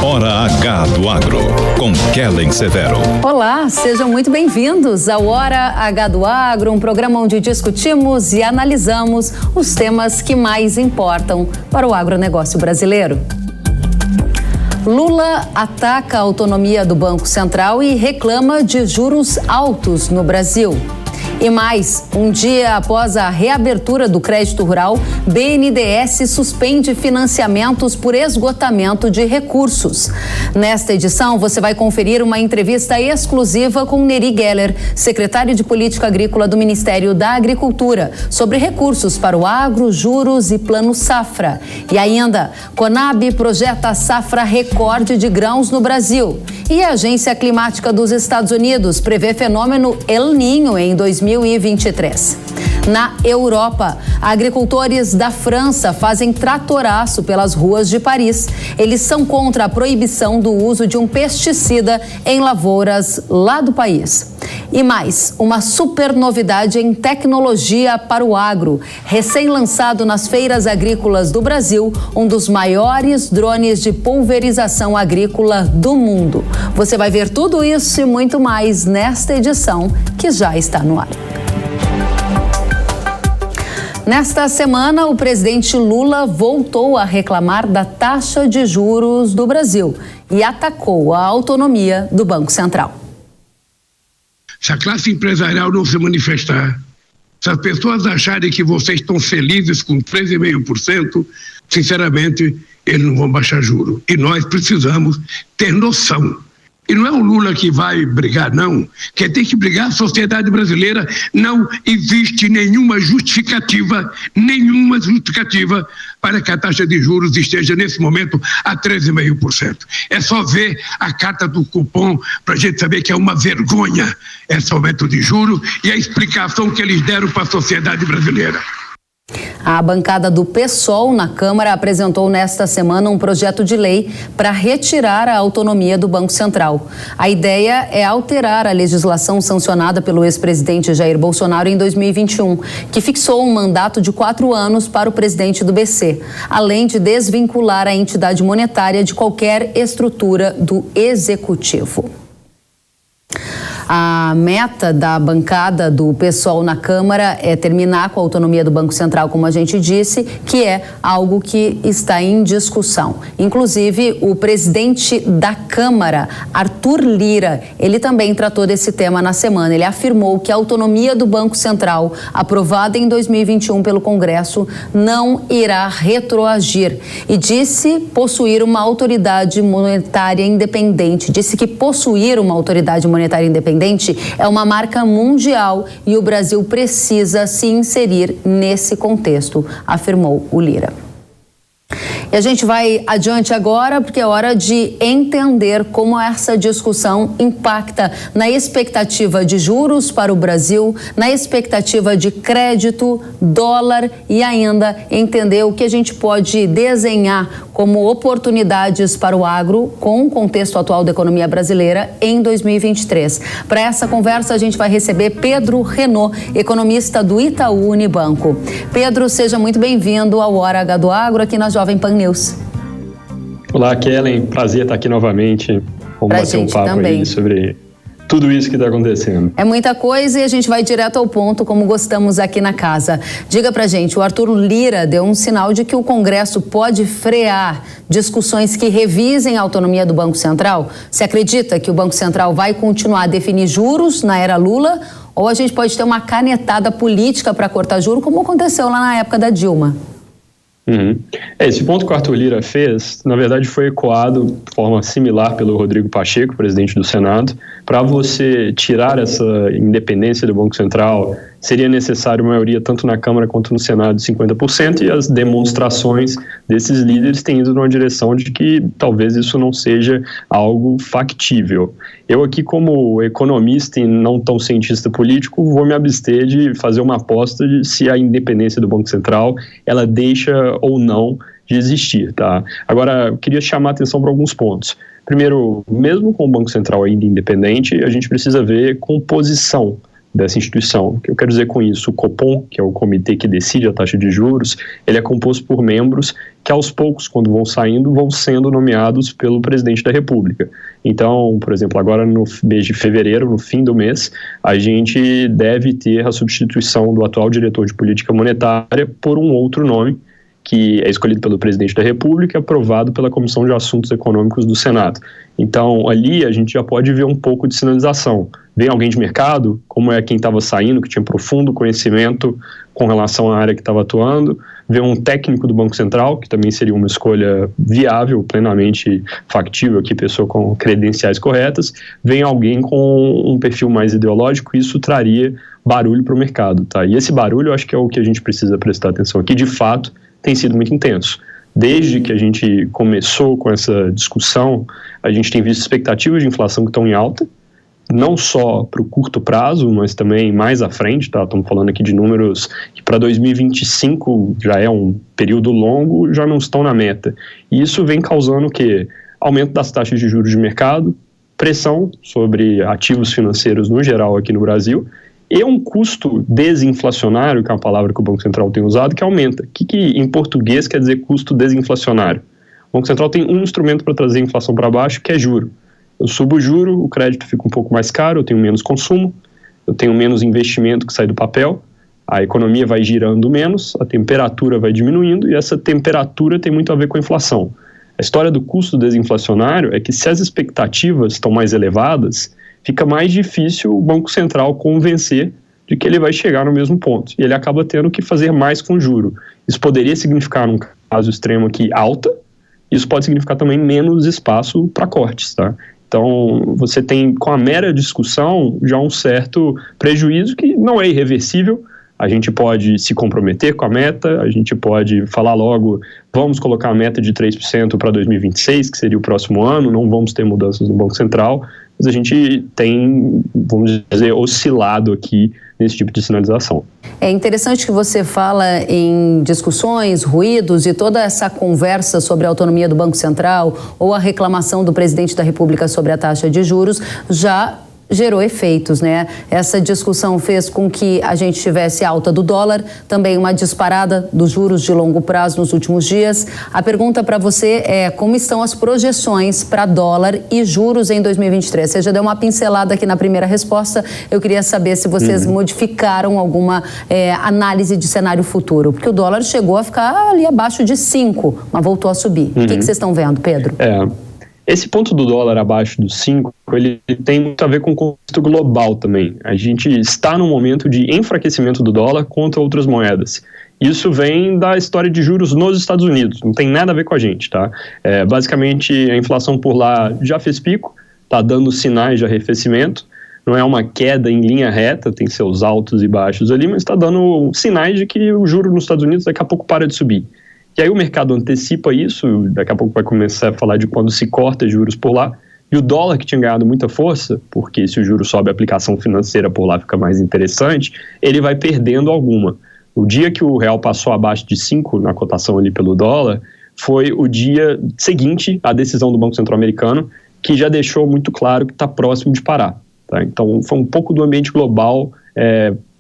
Hora H do Agro, com Kellen Severo. Olá, sejam muito bem-vindos ao Hora H do Agro, um programa onde discutimos e analisamos os temas que mais importam para o agronegócio brasileiro. Lula ataca a autonomia do Banco Central e reclama de juros altos no Brasil. E mais, um dia após a reabertura do crédito rural, BNDES suspende financiamentos por esgotamento de recursos. Nesta edição, você vai conferir uma entrevista exclusiva com Neri Geller, secretário de Política Agrícola do Ministério da Agricultura, sobre recursos para o agro, juros e plano safra. E ainda, Conab projeta a safra recorde de grãos no Brasil. E a Agência Climática dos Estados Unidos prevê fenômeno El Niño em 2023. Na Europa, agricultores da França fazem tratoraço pelas ruas de Paris. Eles são contra a proibição do uso de um pesticida em lavouras lá do país. E mais, uma super novidade em tecnologia para o agro. Recém-lançado nas feiras agrícolas do Brasil, um dos maiores drones de pulverização agrícola do mundo. Você vai ver tudo isso e muito mais nesta edição que já está no ar. Nesta semana, o presidente Lula voltou a reclamar da taxa de juros do Brasil e atacou a autonomia do Banco Central. Se a classe empresarial não se manifestar, se as pessoas acharem que vocês estão felizes com 13,5%, sinceramente, eles não vão baixar juros. E nós precisamos ter noção. E não é o Lula que vai brigar, não. Quem tem que brigar é a sociedade brasileira. Não existe nenhuma justificativa para que a taxa de juros esteja nesse momento a 13,5%. É só ver a carta do cupom para a gente saber que é uma vergonha esse aumento de juros e a explicação que eles deram para a sociedade brasileira. A bancada do PSOL na Câmara apresentou nesta semana um projeto de lei para retirar a autonomia do Banco Central. A ideia é alterar a legislação sancionada pelo ex-presidente Jair Bolsonaro em 2021, que fixou um mandato de 4 anos para o presidente do BC, além de desvincular a entidade monetária de qualquer estrutura do executivo. A meta da bancada do PSOL na Câmara é terminar com a autonomia do Banco Central, como a gente disse, que é algo que está em discussão. Inclusive, o presidente da Câmara, Arthur Lira, ele também tratou desse tema na semana. Ele afirmou que a autonomia do Banco Central, aprovada em 2021 pelo Congresso, não irá retroagir e disse possuir uma autoridade monetária independente. Disse que possuir uma autoridade monetária independente é uma marca mundial e o Brasil precisa se inserir nesse contexto, afirmou o Lira. E a gente vai adiante agora porque é hora de entender como essa discussão impacta na expectativa de juros para o Brasil, na expectativa de crédito, dólar e ainda entender o que a gente pode desenhar como oportunidades para o agro com o contexto atual da economia brasileira em 2023. Para essa conversa a gente vai receber Pedro Renaud, economista do Itaú Unibanco. Pedro, seja muito bem-vindo ao Hora H do Agro aqui na Jovem Pan News. Olá, Kellen. Prazer estar aqui novamente. Vamos bater um papo também aí sobre tudo isso que está acontecendo. É muita coisa e a gente vai direto ao ponto, como gostamos aqui na casa. Diga pra gente, o Arthur Lira deu um sinal de que o Congresso pode frear discussões que revisem a autonomia do Banco Central? Você acredita que o Banco Central vai continuar a definir juros na era Lula? Ou a gente pode ter uma canetada política para cortar juros, como aconteceu lá na época da Dilma? Esse ponto que o Arthur Lira fez, na verdade, foi ecoado de forma similar pelo Rodrigo Pacheco, presidente do Senado. Para você tirar essa independência do Banco Central, seria necessário maioria tanto na Câmara quanto no Senado de 50%, e as demonstrações desses líderes têm ido numa direção de que talvez isso não seja algo factível. Eu aqui, como economista e não tão cientista político, vou me abster de fazer uma aposta de se a independência do Banco Central ela deixa ou não de existir, tá? Agora, eu queria chamar a atenção para alguns pontos. Primeiro, mesmo com o Banco Central ainda independente, a gente precisa ver composição dessa instituição. O que eu quero dizer com isso? O Copom, que é o comitê que decide a taxa de juros, ele é composto por membros que aos poucos, quando vão saindo, vão sendo nomeados pelo presidente da República. Então, por exemplo, agora no mês de fevereiro, no fim do mês, a gente deve ter a substituição do atual diretor de política monetária por um outro nome, que é escolhido pelo presidente da República e aprovado pela Comissão de Assuntos Econômicos do Senado. Então, ali a gente já pode ver um pouco de sinalização. Vem alguém de mercado, como é quem estava saindo, que tinha profundo conhecimento com relação à área que estava atuando. Vem um técnico do Banco Central, que também seria uma escolha viável, plenamente factível aqui, pessoa com credenciais corretas. Vem alguém com um perfil mais ideológico, isso traria barulho para o mercado, tá? E esse barulho eu acho que é o que a gente precisa prestar atenção aqui, de fato, tem sido muito intenso. Desde que a gente começou com essa discussão, a gente tem visto expectativas de inflação que estão em alta, não só para o curto prazo, mas também mais à frente, tá? Estamos falando aqui de números que para 2025 já é um período longo, já não estão na meta. E isso vem causando o quê? Aumento das taxas de juros de mercado, pressão sobre ativos financeiros no geral aqui no Brasil, e um custo desinflacionário, que é uma palavra que o Banco Central tem usado, que aumenta. O que em português quer dizer custo desinflacionário? O Banco Central tem um instrumento para trazer a inflação para baixo, que é juro. Eu subo o juro, o crédito fica um pouco mais caro, eu tenho menos consumo, eu tenho menos investimento que sai do papel, a economia vai girando menos, a temperatura vai diminuindo, e essa temperatura tem muito a ver com a inflação. A história do custo desinflacionário é que se as expectativas estão mais elevadas, fica mais difícil o Banco Central convencer de que ele vai chegar no mesmo ponto. E ele acaba tendo que fazer mais com juro. Isso poderia significar, num caso extremo aqui, alta. Isso pode significar também menos espaço para cortes, tá? Então, você tem, com a mera discussão, já um certo prejuízo que não é irreversível. A gente pode se comprometer com a meta, a gente pode falar logo, vamos colocar a meta de 3% para 2026, que seria o próximo ano, não vamos ter mudanças no Banco Central, mas a gente tem, vamos dizer, oscilado aqui nesse tipo de sinalização. É interessante que você fala em discussões, ruídos e toda essa conversa sobre a autonomia do Banco Central ou a reclamação do presidente da República sobre a taxa de juros já gerou efeitos, né? Essa discussão fez com que a gente tivesse alta do dólar, também uma disparada dos juros de longo prazo nos últimos dias. A pergunta para você é como estão as projeções para dólar e juros em 2023? Você já deu uma pincelada aqui na primeira resposta. Eu queria saber se vocês modificaram alguma análise de cenário futuro, porque o dólar chegou a ficar ali abaixo de 5, mas voltou a subir. O que vocês estão vendo, Pedro? Esse ponto do dólar abaixo dos 5, ele tem muito a ver com o contexto global também. A gente está num momento de enfraquecimento do dólar contra outras moedas. Isso vem da história de juros nos Estados Unidos, não tem nada a ver com a gente, tá? Basicamente, a inflação por lá já fez pico, está dando sinais de arrefecimento, não é uma queda em linha reta, tem seus altos e baixos ali, mas está dando sinais de que o juro nos Estados Unidos daqui a pouco para de subir. E aí o mercado antecipa isso, daqui a pouco vai começar a falar de quando se corta juros por lá, e o dólar que tinha ganhado muita força, porque se o juro sobe a aplicação financeira por lá fica mais interessante, ele vai perdendo alguma. O dia que o real passou abaixo de 5 na cotação ali pelo dólar, foi o dia seguinte à decisão do Banco Central americano, que já deixou muito claro que está próximo de parar. Tá? Então foi um pouco do ambiente global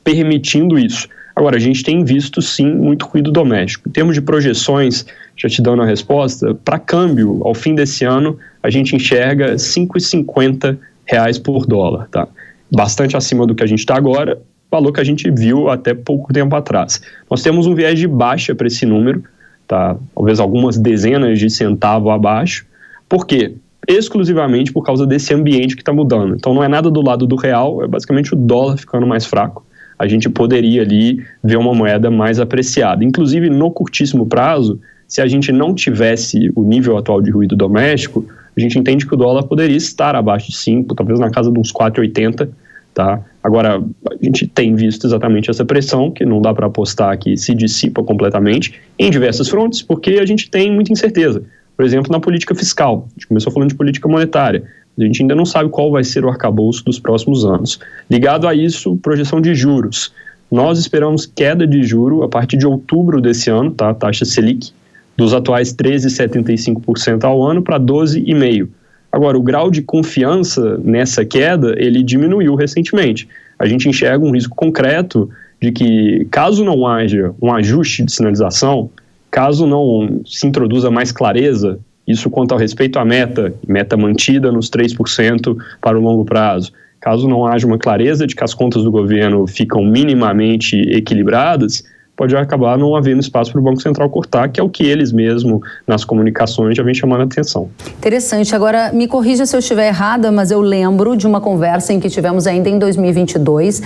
permitindo isso. Agora, a gente tem visto, sim, muito ruído doméstico. Em termos de projeções, já te dando a resposta, para câmbio, ao fim desse ano, a gente enxerga R$ 5,50 por dólar. Tá? Bastante acima do que a gente está agora, valor que a gente viu até pouco tempo atrás. Nós temos um viés de baixa para esse número, tá? Talvez algumas dezenas de centavos abaixo. Por quê? Exclusivamente por causa desse ambiente que está mudando. Então, não é nada do lado do real, é basicamente o dólar ficando mais fraco. A gente poderia ali ver uma moeda mais apreciada. Inclusive, no curtíssimo prazo, se a gente não tivesse o nível atual de ruído doméstico, a gente entende que o dólar poderia estar abaixo de 5, talvez na casa de uns 4,80, tá? Agora, a gente tem visto exatamente essa pressão, que não dá para apostar que se dissipa completamente, em diversas frontes, porque a gente tem muita incerteza. Por exemplo, na política fiscal. A gente começou falando de política monetária. A gente ainda não sabe qual vai ser o arcabouço dos próximos anos. Ligado a isso, projeção de juros. Nós esperamos queda de juro a partir de outubro desse ano, tá? Taxa Selic, dos atuais 13,75% ao ano para 12,5%. Agora, o grau de confiança nessa queda, ele diminuiu recentemente. a gente enxerga um risco concreto de que, caso não haja um ajuste de sinalização, caso não se introduza mais clareza, isso quanto ao respeito à meta mantida nos 3% para o longo prazo, caso não haja uma clareza de que as contas do governo ficam minimamente equilibradas, pode acabar não havendo espaço para o Banco Central cortar, que é o que eles mesmo, nas comunicações, já vem chamando a atenção. Interessante. Agora, me corrija se eu estiver errada, mas eu lembro de uma conversa em que tivemos ainda em 2022,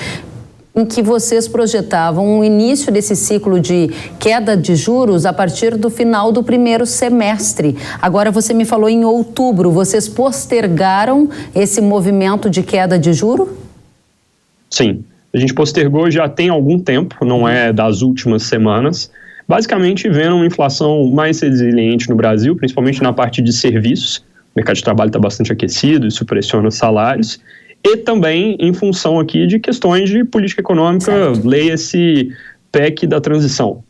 em que vocês projetavam o início desse ciclo de queda de juros a partir do final do primeiro semestre. Agora você me falou em outubro. Vocês postergaram esse movimento de queda de juro? Sim. A gente postergou já tem algum tempo, não é das últimas semanas, basicamente vendo uma inflação mais resiliente no Brasil, principalmente na parte de serviços. O mercado de trabalho está bastante aquecido, isso pressiona os salários, e também em função aqui de questões de política econômica, leia-se PEC da transição.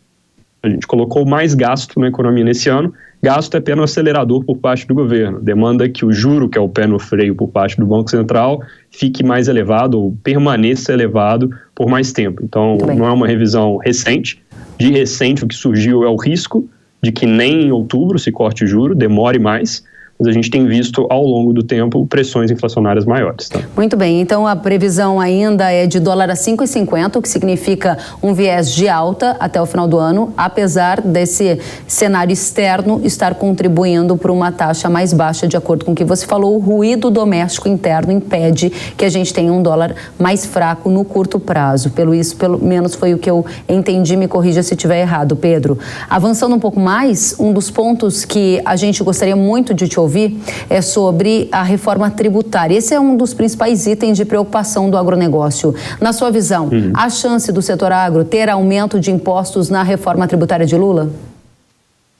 A gente colocou mais gasto na economia nesse ano. Gasto é pé no acelerador por parte do governo. Demanda que o juro, que é o pé no freio por parte do Banco Central, fique mais elevado ou permaneça elevado por mais tempo. Então, não é uma revisão recente. De recente, o que surgiu é o risco de que nem em outubro se corte o juro, demore mais. Mas a gente tem visto ao longo do tempo pressões inflacionárias maiores. Tá? Muito bem, então a previsão ainda é de dólar a 5,50, o que significa um viés de alta até o final do ano, apesar desse cenário externo estar contribuindo para uma taxa mais baixa, de acordo com o que você falou. O ruído doméstico interno impede que a gente tenha um dólar mais fraco no curto prazo. Pelo menos foi o que eu entendi, me corrija se estiver errado, Pedro. Avançando um pouco mais, um dos pontos que a gente gostaria muito de te ouvir é sobre a reforma tributária. Esse é um dos principais itens de preocupação do agronegócio. Na sua visão, há chance do setor agro ter aumento de impostos na reforma tributária de Lula?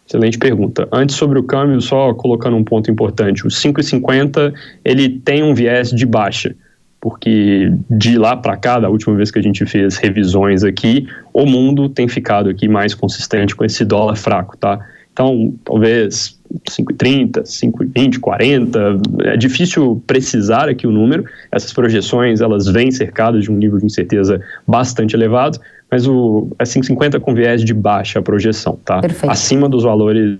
Excelente pergunta. Antes, sobre o câmbio, só colocando um ponto importante. O 5,50, ele tem um viés de baixa, porque de lá para cá, da última vez que a gente fez revisões aqui, o mundo tem ficado aqui mais consistente com esse dólar fraco, tá? Então, talvez 5,30, 5,20, 40, é difícil precisar aqui o número. Essas projeções, elas vêm cercadas de um nível de incerteza bastante elevado, mas é 5,50 com viés de baixa projeção, tá? Perfeito. Acima dos valores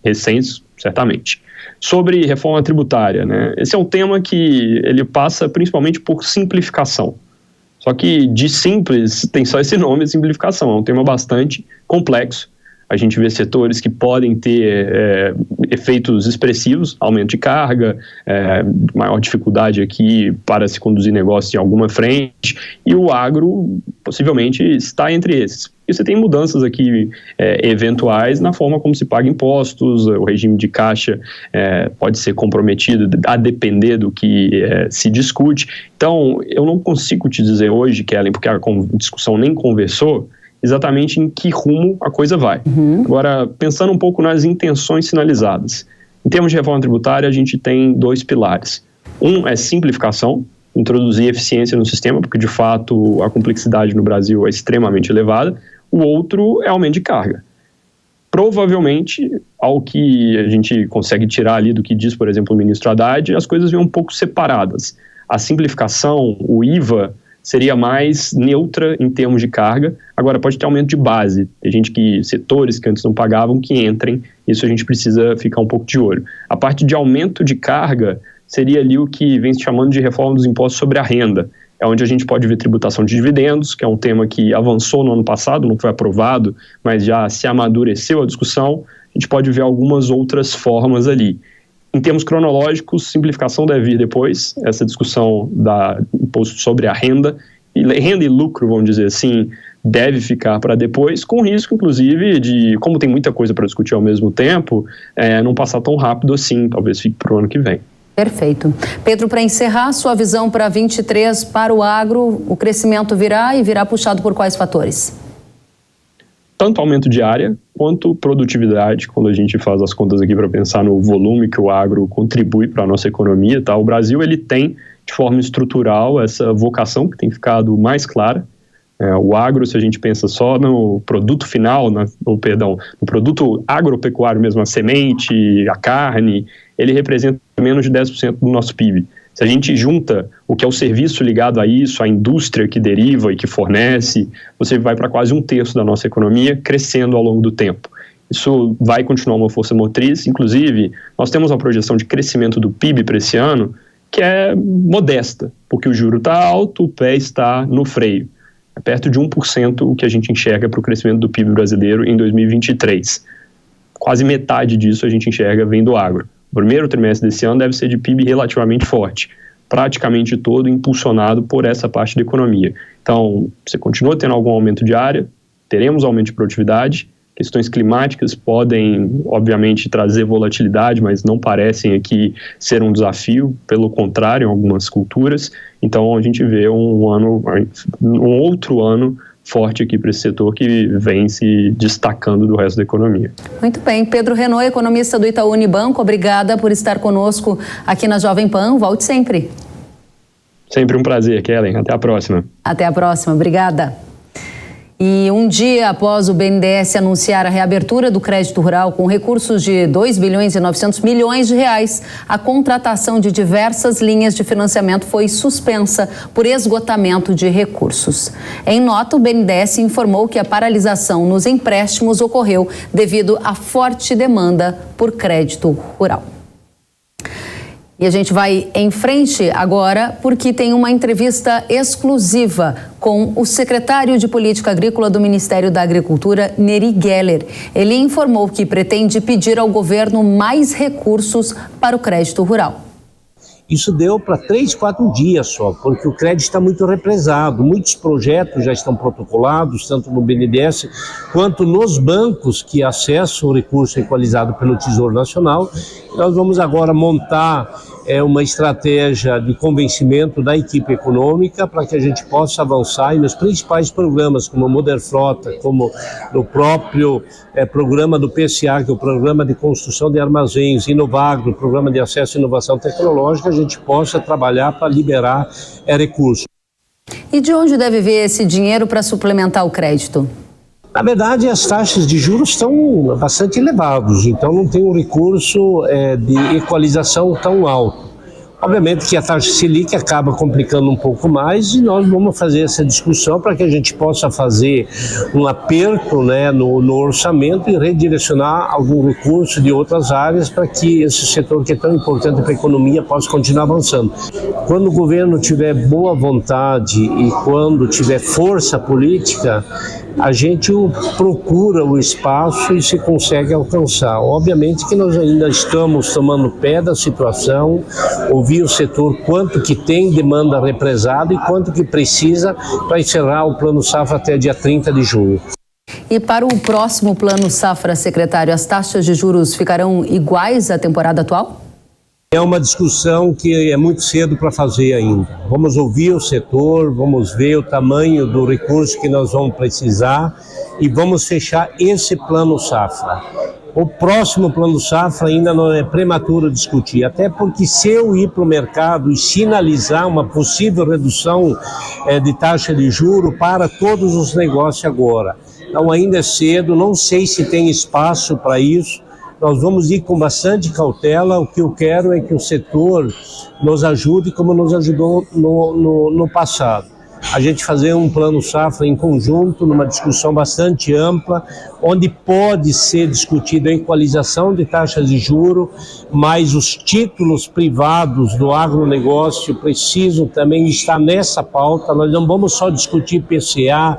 recentes, certamente. Sobre reforma tributária, né? Esse é um tema que ele passa principalmente por simplificação. Só que de simples tem só esse nome, simplificação. É um tema bastante complexo. A gente vê setores que podem ter efeitos expressivos, aumento de carga, maior dificuldade aqui para se conduzir negócio em alguma frente, e o agro possivelmente está entre esses. E você tem mudanças aqui eventuais na forma como se paga impostos, o regime de caixa pode ser comprometido a depender do que se discute. Então, eu não consigo te dizer hoje, Kellen, porque a discussão nem conversou, exatamente em que rumo a coisa vai. Agora, pensando um pouco nas intenções sinalizadas. Em termos de reforma tributária, a gente tem dois pilares. Um é simplificação, introduzir eficiência no sistema, porque de fato a complexidade no Brasil é extremamente elevada. O outro é aumento de carga. Provavelmente, ao que a gente consegue tirar ali do que diz, por exemplo, o ministro Haddad, as coisas vêm um pouco separadas. A simplificação, o IVA, seria mais neutra em termos de carga. Agora, pode ter aumento de base. Tem setores que antes não pagavam, que entrem. Isso a gente precisa ficar um pouco de olho. A parte de aumento de carga seria ali o que vem se chamando de reforma dos impostos sobre a renda. É onde a gente pode ver tributação de dividendos, que é um tema que avançou no ano passado, não foi aprovado, mas já se amadureceu a discussão. A gente pode ver algumas outras formas ali. Em termos cronológicos, simplificação deve vir depois, essa discussão da imposto sobre a renda e lucro, vamos dizer assim, deve ficar para depois, com risco, inclusive, de, como tem muita coisa para discutir ao mesmo tempo, não passar tão rápido assim, talvez fique para o ano que vem. Perfeito. Pedro, para encerrar, sua visão para 23 para o agro, o crescimento virá puxado por quais fatores? Tanto aumento de área quanto produtividade, quando a gente faz as contas aqui para pensar no volume que o agro contribui para a nossa economia, tá? O Brasil, ele tem, de forma estrutural, essa vocação que tem ficado mais clara. O agro, se a gente pensa só no produto final, no produto agropecuário mesmo, a semente, a carne, ele representa menos de 10% do nosso PIB. Se a gente junta o que é o serviço ligado a isso, a indústria que deriva e que fornece, você vai para quase 1/3 da nossa economia crescendo ao longo do tempo. Isso vai continuar uma força motriz. Inclusive, nós temos uma projeção de crescimento do PIB para esse ano que é modesta, porque o juro está alto, o pé está no freio. É perto de 1% o que a gente enxerga para o crescimento do PIB brasileiro em 2023. Quase metade disso a gente enxerga vem do agro. O primeiro trimestre desse ano deve ser de PIB relativamente forte, praticamente todo impulsionado por essa parte da economia. Então, você continua tendo algum aumento de área, teremos aumento de produtividade, questões climáticas podem, obviamente, trazer volatilidade, mas não parecem aqui ser um desafio, pelo contrário, em algumas culturas. Então, a gente vê um outro ano forte aqui para esse setor que vem se destacando do resto da economia. Muito bem. Pedro Renault, economista do Itaú Unibanco, obrigada por estar conosco aqui na Jovem Pan. Volte sempre. Sempre um prazer, Kellen. Até a próxima. Até a próxima. Obrigada. E um dia após o BNDES anunciar a reabertura do crédito rural com recursos de 2 bilhões e 900 milhões de reais, a contratação de diversas linhas de financiamento foi suspensa por esgotamento de recursos. Em nota, o BNDES informou que a paralisação nos empréstimos ocorreu devido à forte demanda por crédito rural. E a gente vai em frente agora porque tem uma entrevista exclusiva com o secretário de Política Agrícola do Ministério da Agricultura, Neri Geller. Ele informou que pretende pedir ao governo mais recursos para o crédito rural. Isso deu para 3, 4 dias só, porque o crédito está muito represado. Muitos projetos já estão protocolados, tanto no BNDES quanto nos bancos que acessam o recurso equalizado pelo Tesouro Nacional. Nós vamos agora montar uma estratégia de convencimento da equipe econômica para que a gente possa avançar e nos principais programas, como o Moder Frota, como no próprio programa do PCA, que é o Programa de Construção de Armazéns, Inovagro, o Programa de Acesso à Inovação Tecnológica, a gente possa trabalhar para liberar recursos. E de onde deve vir esse dinheiro para suplementar o crédito? Na verdade, as taxas de juros estão bastante elevadas, então não tem um recurso de equalização tão alto. Obviamente que a taxa Selic acaba complicando um pouco mais e nós vamos fazer essa discussão para que a gente possa fazer um aperto no orçamento e redirecionar algum recurso de outras áreas para que esse setor que é tão importante para a economia possa continuar avançando. Quando o governo tiver boa vontade e quando tiver força política, a gente procura o espaço e se consegue alcançar. Obviamente que nós ainda estamos tomando pé da situação, ouvir o setor quanto que tem demanda represada e quanto que precisa para encerrar o Plano Safra até dia 30 de junho. E para o próximo Plano Safra, secretário, as taxas de juros ficarão iguais à temporada atual? É uma discussão que é muito cedo para fazer ainda. Vamos ouvir o setor, vamos ver o tamanho do recurso que nós vamos precisar e vamos fechar esse Plano Safra. O próximo Plano Safra ainda não é prematuro discutir, até porque se eu ir para o mercado e sinalizar uma possível redução de taxa de juro para todos os negócios agora. Então ainda é cedo, não sei se tem espaço para isso. Nós vamos ir com bastante cautela. O que eu quero é que o setor nos ajude como nos ajudou no passado. A gente fazer um Plano Safra em conjunto, numa discussão bastante ampla, onde pode ser discutida a equalização de taxas de juros, mas os títulos privados do agronegócio precisam também estar nessa pauta. Nós não vamos só discutir PCA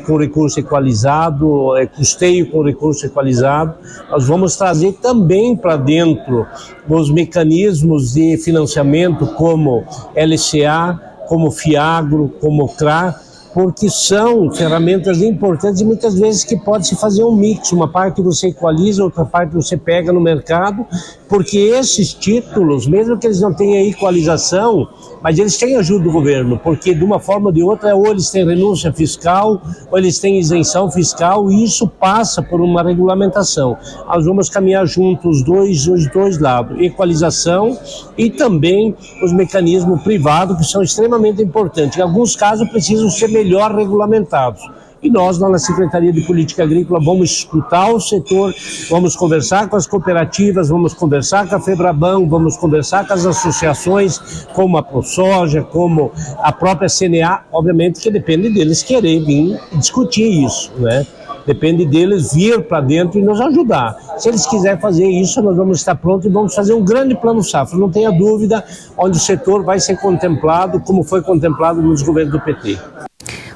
com recurso equalizado, custeio com recurso equalizado, nós vamos trazer também para dentro os mecanismos de financiamento como LCA, como FIAGRO, como CRA, porque são ferramentas importantes e muitas vezes que pode se fazer um mix, uma parte você equaliza, outra parte você pega no mercado, porque esses títulos, mesmo que eles não tenham equalização, mas eles têm ajuda do governo, porque de uma forma ou de outra, ou eles têm renúncia fiscal, ou eles têm isenção fiscal, e isso passa por uma regulamentação. Nós vamos caminhar juntos os dois lados, equalização e também os mecanismos privados, que são extremamente importantes. Em alguns casos precisam ser melhor regulamentados. e nós, na Secretaria de Política Agrícola, vamos escutar o setor, vamos conversar com as cooperativas, vamos conversar com a FEBRABAN, vamos conversar com as associações, como a ProSoja, como a própria CNA, obviamente que depende deles querer vir discutir isso, né? Depende deles vir para dentro e nos ajudar. Se eles quiserem fazer isso, nós vamos estar prontos e vamos fazer um grande plano safra. Não tenha dúvida, onde o setor vai ser contemplado como foi contemplado nos governos do PT.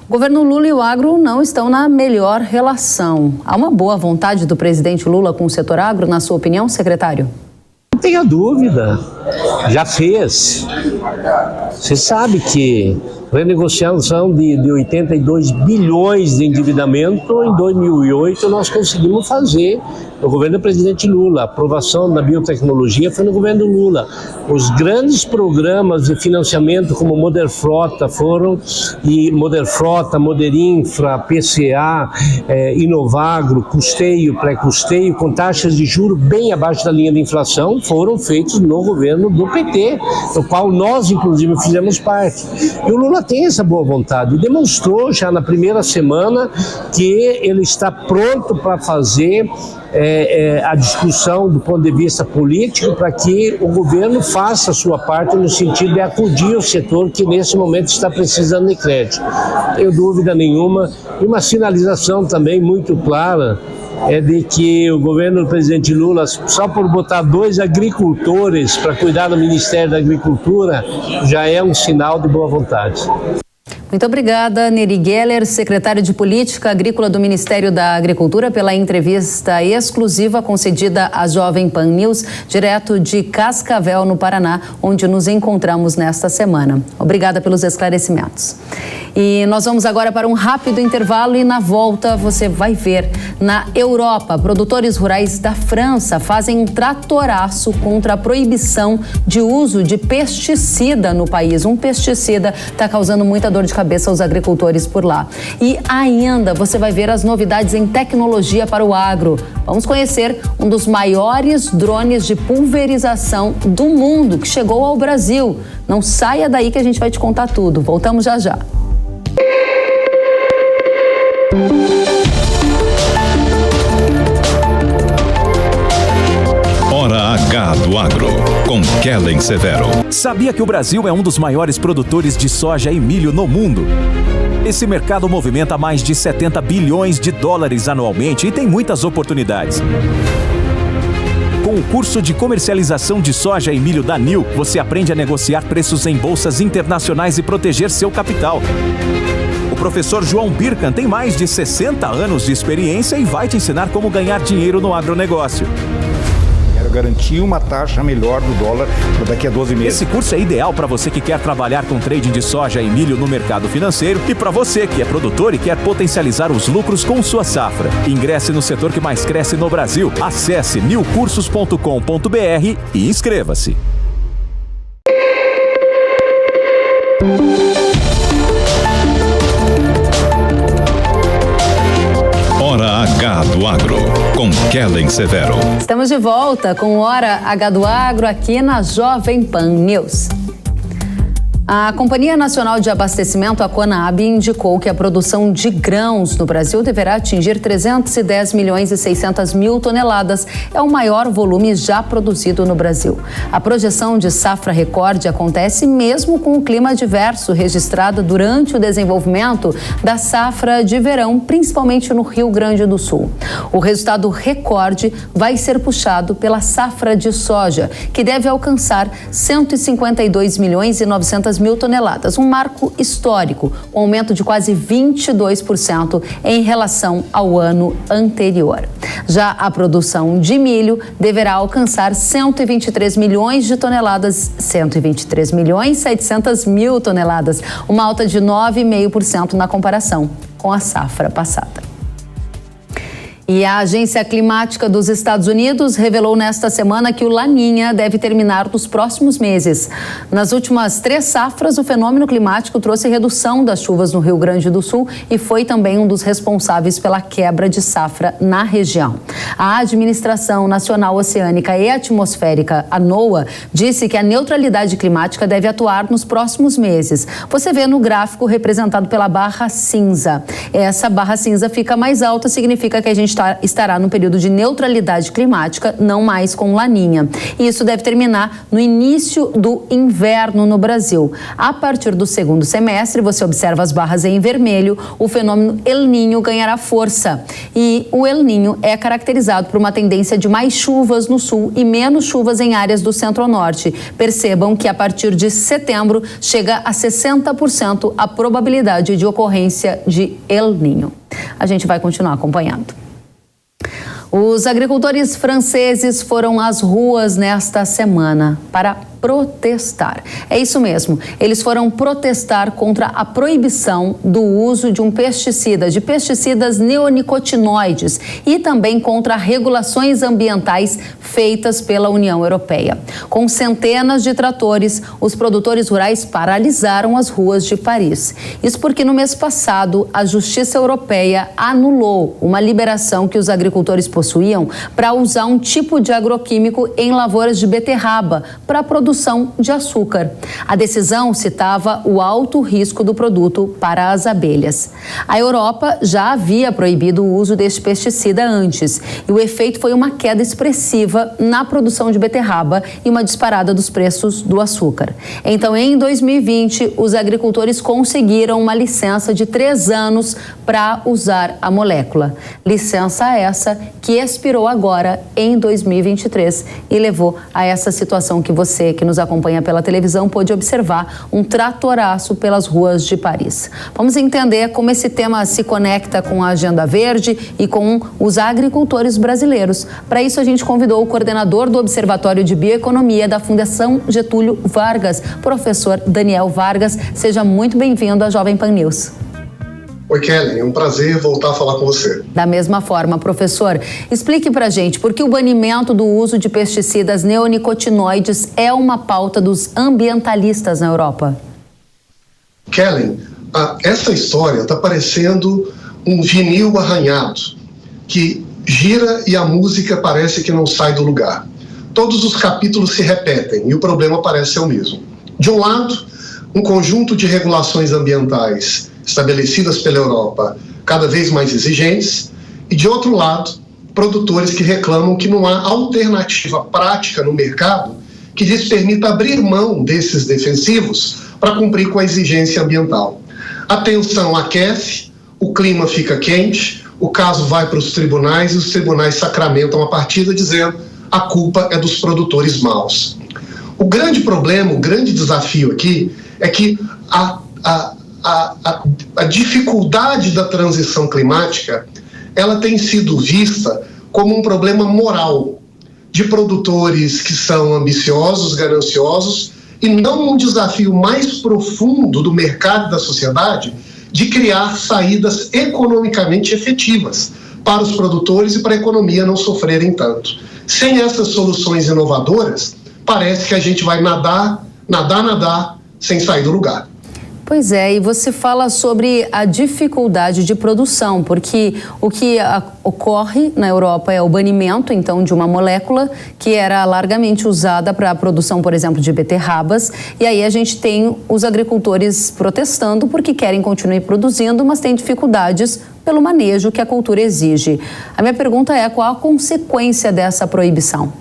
O governo Lula e o agro não estão na melhor relação. Há uma boa vontade do presidente Lula com o setor agro, na sua opinião, secretário? Não tenha dúvida, já fez. Você sabe que renegociação de 82 bilhões de endividamento em 2008 nós conseguimos fazer no governo do presidente Lula. A aprovação da biotecnologia foi no governo Lula. Os grandes programas de financiamento como Moderfrota foram, e Moderfrota, Moderinfra, PCA, Inovagro, custeio, pré-custeio, com taxas de juros bem abaixo da linha de inflação, foram feitos no governo do PT, do qual nós, inclusive, fizemos parte. E o Lula tem essa boa vontade, demonstrou já na primeira semana que ele está pronto para fazer a discussão do ponto de vista político para que o governo faça a sua parte no sentido de acudir o setor que nesse momento está precisando de crédito. Não tenho dúvida nenhuma, e uma sinalização também muito clara é de que o governo do presidente Lula, só por botar 2 agricultores para cuidar do Ministério da Agricultura, já é um sinal de boa vontade. Muito obrigada, Neri Geller, secretário de Política Agrícola do Ministério da Agricultura, pela entrevista exclusiva concedida à Jovem Pan News, direto de Cascavel, no Paraná, onde nos encontramos nesta semana. Obrigada pelos esclarecimentos. E nós vamos agora para um rápido intervalo e na volta você vai ver. Na Europa, produtores rurais da França fazem um tratoraço contra a proibição de uso de pesticida no país. Um pesticida está causando muita dor de cabeça aos agricultores por lá. E ainda você vai ver as novidades em tecnologia para o agro. Vamos conhecer um dos maiores drones de pulverização do mundo que chegou ao Brasil. Não saia daí que a gente vai te contar tudo. Voltamos já já. Hora H do Agro, com Kellen Severo. Sabia que o Brasil é um dos maiores produtores de soja e milho no mundo? Esse mercado movimenta mais de 70 bilhões de dólares anualmente e tem muitas oportunidades. Com o curso de comercialização de soja e milho da NIL, você aprende a negociar preços em bolsas internacionais e proteger seu capital. O professor João Birkan tem mais de 60 anos de experiência e vai te ensinar como ganhar dinheiro no agronegócio. Quero garantir uma taxa melhor do dólar para daqui a 12 meses. Esse curso é ideal para você que quer trabalhar com trading de soja e milho no mercado financeiro e para você que é produtor e quer potencializar os lucros com sua safra. Ingresse no setor que mais cresce no Brasil. Acesse nilcursos.com.br e inscreva-se. Hora H do Agro, com Kellen Severo. Estamos de volta com Hora H do Agro aqui na Jovem Pan News. A Companhia Nacional de Abastecimento, a Conab, indicou que a produção de grãos no Brasil deverá atingir 310 milhões e 600 mil toneladas. É o maior volume já produzido no Brasil. A projeção de safra recorde acontece mesmo com o clima adverso registrado durante o desenvolvimento da safra de verão, principalmente no Rio Grande do Sul. O resultado recorde vai ser puxado pela safra de soja, que deve alcançar 152 milhões e 900 mil toneladas, um marco histórico, um aumento de quase 22% em relação ao ano anterior. Já a produção de milho deverá alcançar 123 milhões de toneladas, 123 milhões e 700 mil toneladas, uma alta de 9,5% na comparação com a safra passada. E a Agência Climática dos Estados Unidos revelou nesta semana que o Laninha deve terminar nos próximos meses. Nas últimas 3 safras, o fenômeno climático trouxe redução das chuvas no Rio Grande do Sul e foi também um dos responsáveis pela quebra de safra na região. A Administração Nacional Oceânica e Atmosférica, a NOAA, disse que a neutralidade climática deve atuar nos próximos meses. Você vê no gráfico representado pela barra cinza. Essa barra cinza fica mais alta, significa que a gente estará no período de neutralidade climática, não mais com Laninha. E isso deve terminar no início do inverno no Brasil. A partir do segundo semestre, você observa as barras em vermelho, o fenômeno El Niño ganhará força. E o El Niño é caracterizado por uma tendência de mais chuvas no sul e menos chuvas em áreas do centro-norte. Percebam que a partir de setembro chega a 60% a probabilidade de ocorrência de El Niño. A gente vai continuar acompanhando. Os agricultores franceses foram às ruas nesta semana para protestar. É isso mesmo, eles foram protestar contra a proibição do uso de pesticidas neonicotinoides e também contra regulações ambientais feitas pela União Europeia. Com centenas de tratores, os produtores rurais paralisaram as ruas de Paris. Isso porque no mês passado, a Justiça Europeia anulou uma liberação que os agricultores possuíam para usar um tipo de agroquímico em lavouras de beterraba para a produção de açúcar. A decisão citava o alto risco do produto para as abelhas. A Europa já havia proibido o uso deste pesticida antes e o efeito foi uma queda expressiva na produção de beterraba e uma disparada dos preços do açúcar. Então, em 2020, os agricultores conseguiram uma licença de 3 anos para usar a molécula. Licença essa que expirou agora em 2023 e levou a essa situação que você que nos acompanha pela televisão pôde observar, um tratoraço pelas ruas de Paris. Vamos entender como esse tema se conecta com a Agenda Verde e com os agricultores brasileiros. Para isso, a gente convidou o coordenador do Observatório de Bioeconomia da Fundação Getúlio Vargas, professor Daniel Vargas. Seja muito bem-vindo à Jovem Pan News. Oi, Kellen, é um prazer voltar a falar com você. Da mesma forma, professor, explique pra gente por que o banimento do uso de pesticidas neonicotinoides é uma pauta dos ambientalistas na Europa. Kellen, essa história está parecendo um vinil arranhado, que gira e a música parece que não sai do lugar. Todos os capítulos se repetem e o problema parece ser o mesmo. De um lado, um conjunto de regulações ambientais estabelecidas pela Europa, cada vez mais exigentes, e de outro lado, produtores que reclamam que não há alternativa prática no mercado que lhes permita abrir mão desses defensivos para cumprir com a exigência ambiental. A tensão aquece, o clima fica quente, o caso vai para os tribunais e os tribunais sacramentam a partida dizendo a culpa é dos produtores maus. O grande problema, o grande desafio aqui é que a dificuldade da transição climática, ela tem sido vista como um problema moral de produtores que são ambiciosos, gananciosos, e não um desafio mais profundo do mercado e da sociedade de criar saídas economicamente efetivas para os produtores e para a economia não sofrerem tanto. Sem essas soluções inovadoras, parece que a gente vai nadar, sem sair do lugar. Pois é, e você fala sobre a dificuldade de produção, porque o que ocorre na Europa é o banimento, então, de uma molécula que era largamente usada para a produção, por exemplo, de beterrabas, e aí a gente tem os agricultores protestando porque querem continuar produzindo, mas têm dificuldades pelo manejo que a cultura exige. A minha pergunta é, qual a consequência dessa proibição?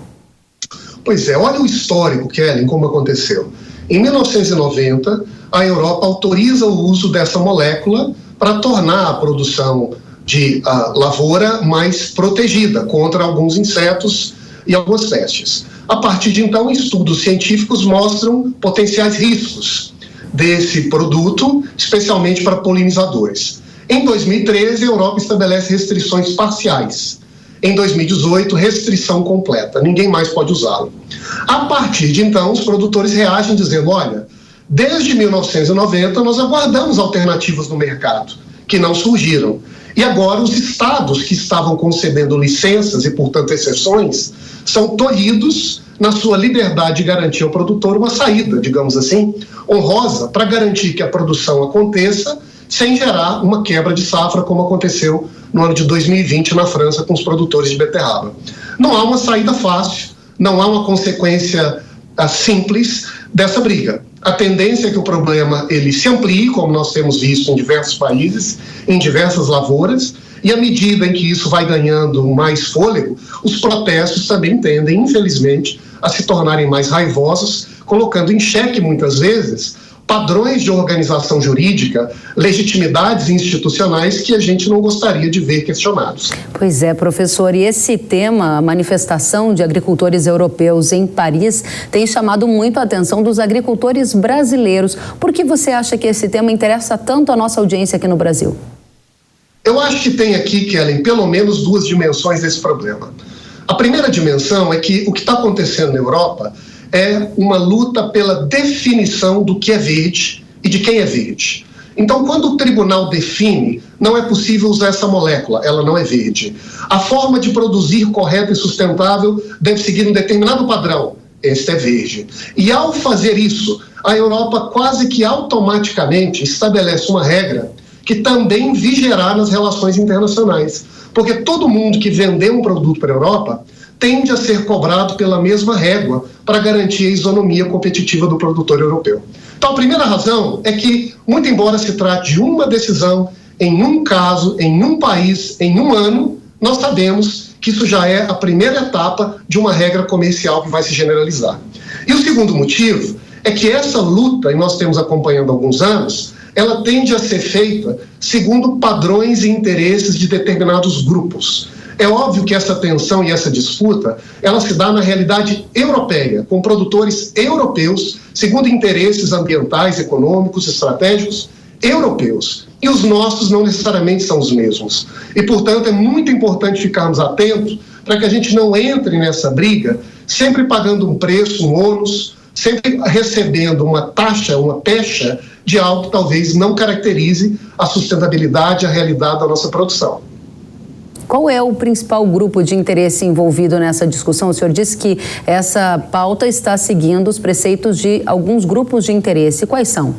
Pois é, olha o histórico, Kellen, como aconteceu. Em 1990, a Europa autoriza o uso dessa molécula para tornar a produção de lavoura mais protegida contra alguns insetos e algumas pestes. A partir de então, estudos científicos mostram potenciais riscos desse produto, especialmente para polinizadores. Em 2013, a Europa estabelece restrições parciais. Em 2018, restrição completa, ninguém mais pode usá-lo. A partir de então, os produtores reagem dizendo, olha, desde 1990 nós aguardamos alternativas no mercado, que não surgiram. E agora os estados que estavam concedendo licenças e, portanto, exceções, são tolhidos na sua liberdade de garantir ao produtor uma saída, digamos assim, honrosa, para garantir que a produção aconteça sem gerar uma quebra de safra, como aconteceu no ano de 2020 na França com os produtores de beterraba. Não há uma saída fácil, não há uma consequência simples dessa briga. A tendência é que o problema ele se amplie, como nós temos visto em diversos países, em diversas lavouras, e à medida em que isso vai ganhando mais fôlego, os protestos também tendem, infelizmente, a se tornarem mais raivosos, colocando em xeque, muitas vezes, padrões de organização jurídica, legitimidades institucionais que a gente não gostaria de ver questionados. Pois é, professor, e esse tema, a manifestação de agricultores europeus em Paris, tem chamado muito a atenção dos agricultores brasileiros. Por que você acha que esse tema interessa tanto a nossa audiência aqui no Brasil? Eu acho que tem aqui, Kellen, pelo menos duas dimensões desse problema. A primeira dimensão é que o que está acontecendo na Europa é uma luta pela definição do que é verde e de quem é verde. Então, quando o tribunal define, não é possível usar essa molécula, ela não é verde. A forma de produzir correta e sustentável deve seguir um determinado padrão, este é verde. E ao fazer isso, a Europa quase que automaticamente estabelece uma regra que também vigerá nas relações internacionais. Porque todo mundo que vender um produto para a Europa tende a ser cobrado pela mesma régua para garantir a isonomia competitiva do produtor europeu. Então, a primeira razão é que, muito embora se trate de uma decisão em um caso, em um país, em um ano, nós sabemos que isso já é a primeira etapa de uma regra comercial que vai se generalizar. E o segundo motivo é que essa luta, e nós temos acompanhando há alguns anos, ela tende a ser feita segundo padrões e interesses de determinados grupos. É óbvio que essa tensão e essa disputa, ela se dá na realidade europeia, com produtores europeus, segundo interesses ambientais, econômicos, estratégicos europeus. E os nossos não necessariamente são os mesmos. E, portanto, é muito importante ficarmos atentos para que a gente não entre nessa briga, sempre pagando um preço, um ônus, sempre recebendo uma taxa, uma pecha de algo que talvez não caracterize a sustentabilidade, a realidade da nossa produção. Qual é o principal grupo de interesse envolvido nessa discussão? O senhor disse que essa pauta está seguindo os preceitos de alguns grupos de interesse. Quais são?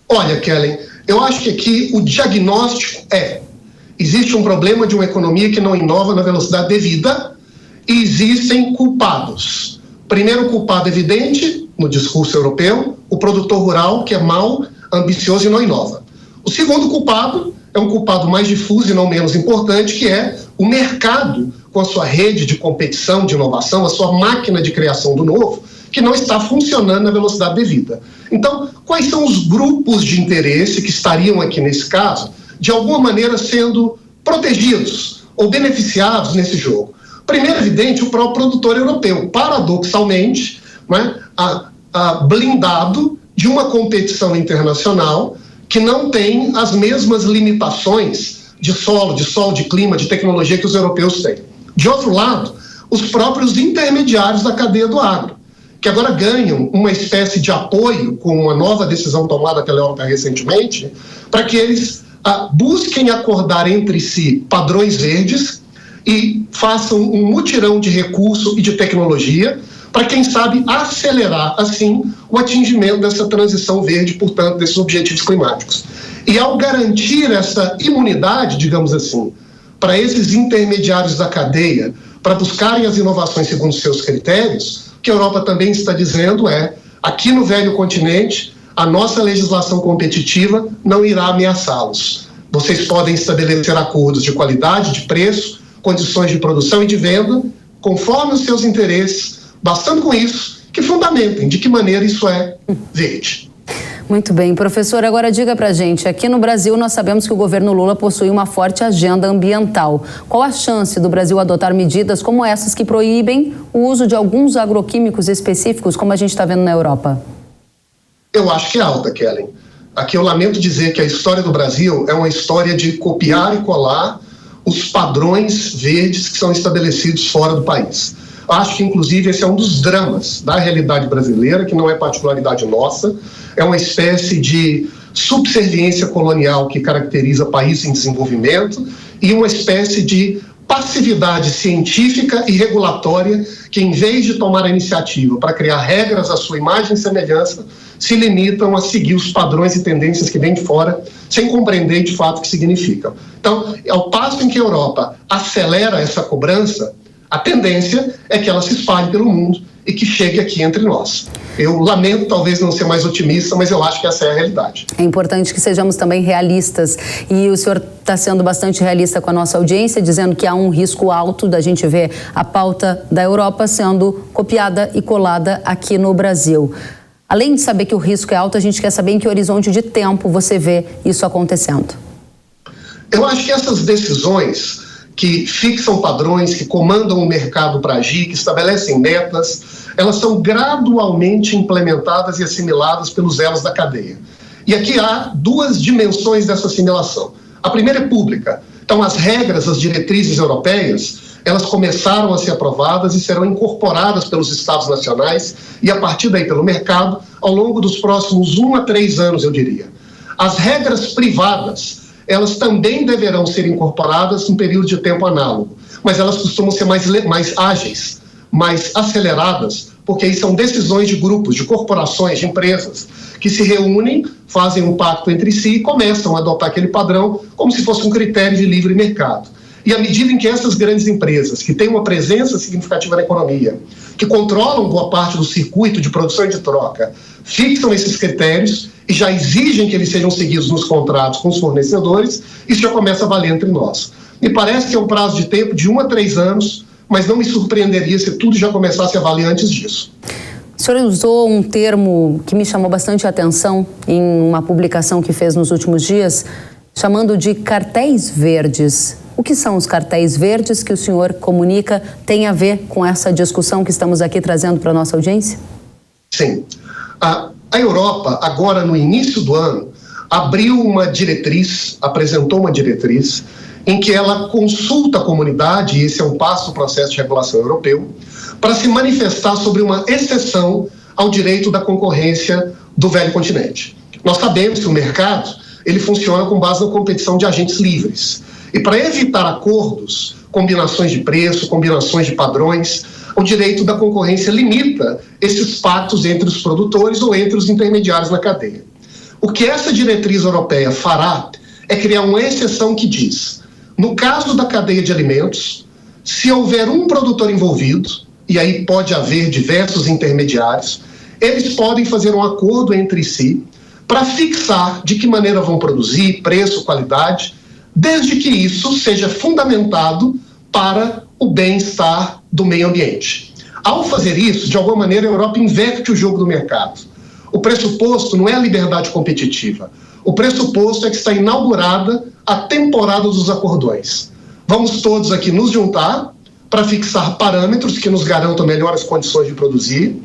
Olha, Kellen, eu acho que aqui o diagnóstico existe um problema de uma economia que não inova na velocidade devida e existem culpados. Primeiro culpado evidente, no discurso europeu, o produtor rural que é mau, ambicioso e não inova. O segundo culpado é um culpado mais difuso e não menos importante, que é o mercado com a sua rede de competição, de inovação, a sua máquina de criação do novo, que não está funcionando na velocidade devida. Então, quais são os grupos de interesse que estariam aqui nesse caso, de alguma maneira sendo protegidos ou beneficiados nesse jogo? Primeiro, evidente, o próprio produtor europeu, paradoxalmente, blindado de uma competição internacional que não tem as mesmas limitações de solo, de sol, de clima, de tecnologia que os europeus têm. De outro lado, os próprios intermediários da cadeia do agro, que agora ganham uma espécie de apoio com uma nova decisão tomada pela Europa recentemente, para que eles busquem acordar entre si padrões verdes e façam um mutirão de recurso e de tecnologia para, quem sabe, acelerar, assim, o atingimento dessa transição verde, portanto, desses objetivos climáticos. E ao garantir essa imunidade, digamos assim, para esses intermediários da cadeia, para buscarem as inovações segundo seus critérios, o que a Europa também está dizendo é, aqui no velho continente, a nossa legislação competitiva não irá ameaçá-los. Vocês podem estabelecer acordos de qualidade, de preço, condições de produção e de venda, conforme os seus interesses, bastando com isso que fundamentem de que maneira isso é verde. Muito bem, professor, agora diga pra gente, aqui no Brasil nós sabemos que o governo Lula possui uma forte agenda ambiental. Qual a chance do Brasil adotar medidas como essas que proíbem o uso de alguns agroquímicos específicos, como a gente está vendo na Europa? Eu acho que é alta, Kellen. Aqui eu lamento dizer que a história do Brasil é uma história de copiar e colar os padrões verdes que são estabelecidos fora do país. Acho que, inclusive, esse é um dos dramas da realidade brasileira, que não é particularidade nossa, é uma espécie de subserviência colonial que caracteriza países em desenvolvimento e uma espécie de passividade científica e regulatória que, em vez de tomar a iniciativa para criar regras à sua imagem e semelhança, se limitam a seguir os padrões e tendências que vêm de fora, sem compreender de fato o que significam. Então, ao passo em que a Europa acelera essa cobrança, a tendência é que ela se espalhe pelo mundo e que chegue aqui entre nós. Eu lamento talvez não ser mais otimista, mas eu acho que essa é a realidade. É importante que sejamos também realistas, e o senhor está sendo bastante realista com a nossa audiência, dizendo que há um risco alto da gente ver a pauta da Europa sendo copiada e colada aqui no Brasil. Além de saber que o risco é alto, a gente quer saber em que horizonte de tempo você vê isso acontecendo. Eu acho que essas decisões que fixam padrões, que comandam o mercado para agir, que estabelecem metas, elas são gradualmente implementadas e assimiladas pelos elos da cadeia. E aqui há duas dimensões dessa assimilação. A primeira é pública. Então, as regras, as diretrizes europeias, elas começaram a ser aprovadas e serão incorporadas pelos Estados nacionais e, a partir daí, pelo mercado, ao longo dos próximos 1 a 3 anos, eu diria. As regras privadas, elas também deverão ser incorporadas em período de tempo análogo, mas elas costumam ser mais ágeis, mais aceleradas, porque aí são decisões de grupos, de corporações, de empresas, que se reúnem, fazem um pacto entre si e começam a adotar aquele padrão como se fosse um critério de livre mercado. E à medida em que essas grandes empresas, que têm uma presença significativa na economia, que controlam boa parte do circuito de produção e de troca, fixam esses critérios e já exigem que eles sejam seguidos nos contratos com os fornecedores, isso já começa a valer entre nós. Me parece que é um prazo de tempo de 1 a 3 anos, mas não me surpreenderia se tudo já começasse a valer antes disso. O senhor usou um termo que me chamou bastante a atenção em uma publicação que fez nos últimos dias, chamando de cartéis verdes. O que são os cartéis verdes que o senhor comunica tem a ver com essa discussão que estamos aqui trazendo para a nossa audiência? Sim. A Europa, agora no início do ano, abriu uma diretriz, apresentou uma diretriz, em que ela consulta a comunidade, e esse é um passo do processo de regulação europeu, para se manifestar sobre uma exceção ao direito da concorrência do velho continente. Nós sabemos que o mercado ele funciona com base na competição de agentes livres. E para evitar acordos, combinações de preço, combinações de padrões, o direito da concorrência limita esses pactos entre os produtores ou entre os intermediários na cadeia. O que essa diretriz europeia fará é criar uma exceção que diz, no caso da cadeia de alimentos, se houver um produtor envolvido, e aí pode haver diversos intermediários, eles podem fazer um acordo entre si para fixar de que maneira vão produzir, preço, qualidade, desde que isso seja fundamentado para o bem-estar do meio ambiente. Ao fazer isso, de alguma maneira, a Europa inverte o jogo do mercado. O pressuposto não é a liberdade competitiva. O pressuposto é que está inaugurada a temporada dos acordões. Vamos todos aqui nos juntar para fixar parâmetros que nos garantam melhores condições de produzir.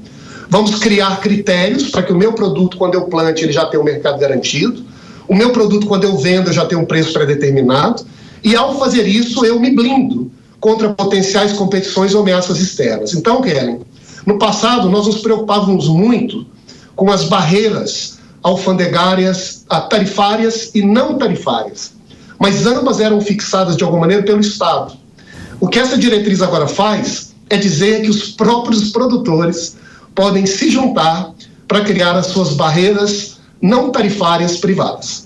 Vamos criar critérios para que o meu produto, quando eu plante, ele já tenha um mercado garantido. O meu produto, quando eu vendo, já tem um preço pré-determinado. E ao fazer isso, eu me blindo contra potenciais competições ou ameaças externas. Então, Kellen, no passado nós nos preocupávamos muito com as barreiras alfandegárias, tarifárias e não tarifárias. Mas ambas eram fixadas de alguma maneira pelo Estado. O que essa diretriz agora faz é dizer que os próprios produtores podem se juntar para criar as suas barreiras não tarifárias privadas.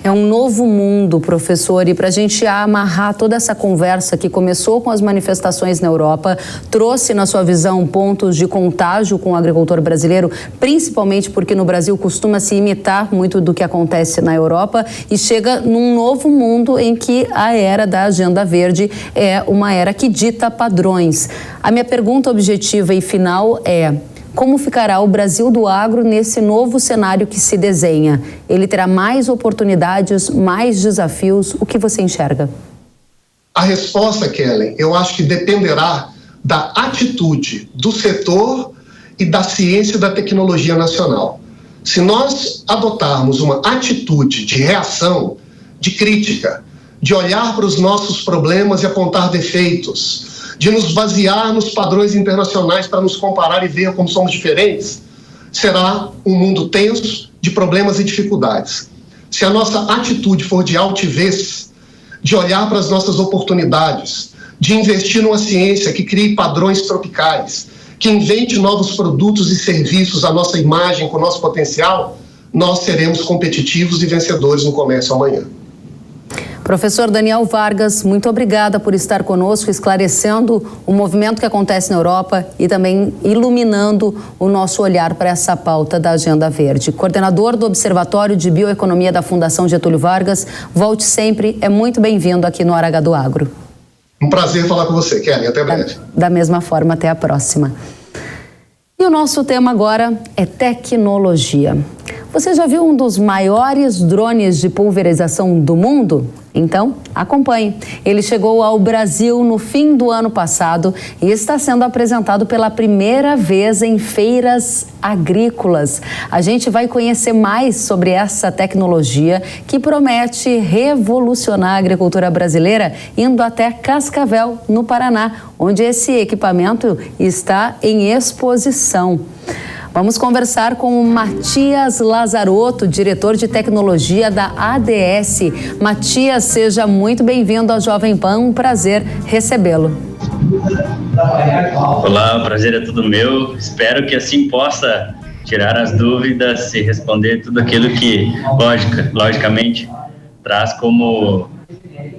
É um novo mundo, professor, e para a gente amarrar toda essa conversa que começou com as manifestações na Europa, trouxe na sua visão pontos de contágio com o agricultor brasileiro, principalmente porque no Brasil costuma se imitar muito do que acontece na Europa e chega num novo mundo em que a era da Agenda Verde é uma era que dita padrões. A minha pergunta objetiva e final é: como ficará o Brasil do agro nesse novo cenário que se desenha? Ele terá mais oportunidades, mais desafios? O que você enxerga? A resposta, Kellen, eu acho que dependerá da atitude do setor e da ciência e da tecnologia nacional. Se nós adotarmos uma atitude de reação, de crítica, de olhar para os nossos problemas e apontar defeitos, de nos basear nos padrões internacionais para nos comparar e ver como somos diferentes, será um mundo tenso de problemas e dificuldades. Se a nossa atitude for de altivez, de olhar para as nossas oportunidades, de investir numa ciência que crie padrões tropicais, que invente novos produtos e serviços à nossa imagem, com o nosso potencial, nós seremos competitivos e vencedores no comércio amanhã. Professor Daniel Vargas, muito obrigada por estar conosco, esclarecendo o movimento que acontece na Europa e também iluminando o nosso olhar para essa pauta da Agenda Verde. Coordenador do Observatório de Bioeconomia da Fundação Getúlio Vargas, volte sempre, é muito bem-vindo aqui no Hora H do Agro. Um prazer falar com você, Kelly, até breve. Da mesma forma, até a próxima. E o nosso tema agora é tecnologia. Você já viu um dos maiores drones de pulverização do mundo? Então, acompanhe. Ele chegou ao Brasil no fim do ano passado e está sendo apresentado pela primeira vez em feiras agrícolas. A gente vai conhecer mais sobre essa tecnologia que promete revolucionar a agricultura brasileira, indo até Cascavel, no Paraná, onde esse equipamento está em exposição. Vamos conversar com o Matias Lazarotto, diretor de tecnologia da ADS. Matias, seja muito bem-vindo ao Jovem Pan, um prazer recebê-lo. Olá, o prazer é todo meu. Espero que assim possa tirar as dúvidas e responder tudo aquilo que, logicamente, traz como